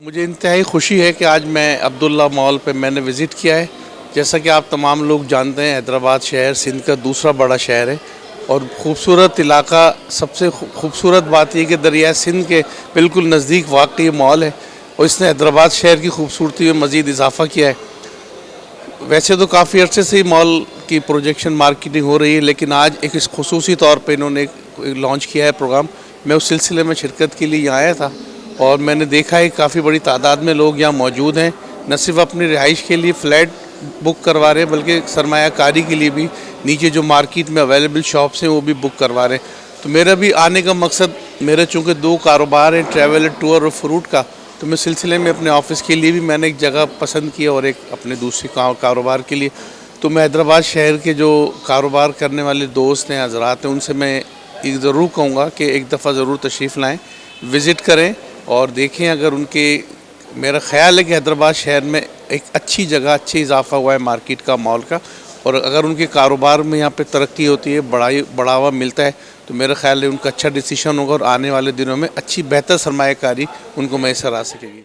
मुझे इंतहाई खुशी है कि आज मैं अब्दुल्ला मॉल पे मैंने विज़िट किया है। जैसा कि आप तमाम लोग जानते हैं, हैदराबाद शहर सिंध का दूसरा बड़ा शहर है और ख़ूबसूरत इलाका। सबसे खूबसूरत बात यह कि दरिया सिंध के बिल्कुल नज़दीक वाक़ ये मॉल है और इसने हैदराबाद शहर की खूबसूरती में मज़ीद इजाफ़ा किया है। वैसे तो काफ़ी अरसे से ही मॉल की प्रोजेक्शन मार्केटिंग हो रही है, लेकिन आज एक इस खुसूसी तौर पे इन्होंने लॉन्च किया है प्रोग्राम। मैं उस सिलसिले में शिरकत के लिए यहाँ आया था और मैंने देखा है काफ़ी बड़ी तादाद में लोग यहाँ मौजूद हैं। न सिर्फ अपनी रिहाइश के लिए फ़्लैट बुक करवा रहे हैं, बल्कि सरमायाकारी के लिए भी नीचे जो मार्केट में अवेलेबल शॉप्स हैं वो भी बुक करवा रहे हैं। तो मेरा भी आने का मकसद, मेरे चूँकि दो कारोबार हैं, ट्रैवल टूर और फ्रूट का, तो मैं सिलसिले में अपने ऑफ़िस के लिए भी मैंने एक जगह पसंद की और एक अपने दूसरे कारोबार के लिए। तो मैं हैदराबाद शहर के जो कारोबार करने वाले दोस्त हैं, हज़रात हैं, उनसे मैं एक ज़रूर कहूँगा कि एक दफ़ा ज़रूर तशरीफ़ लाएँ, विज़िट करें और देखें। अगर उनके, मेरा ख़्याल है कि हैदराबाद शहर में एक अच्छी जगह, अच्छी इजाफ़ा हुआ है मार्केट का, मॉल का, और अगर उनके कारोबार में यहाँ पे तरक्की होती है, बढ़ावा मिलता है, तो मेरा ख़्याल है उनका अच्छा डिसीजन होगा और आने वाले दिनों में अच्छी बेहतर सरमायाकारी उनको मैसर आ सकेगी।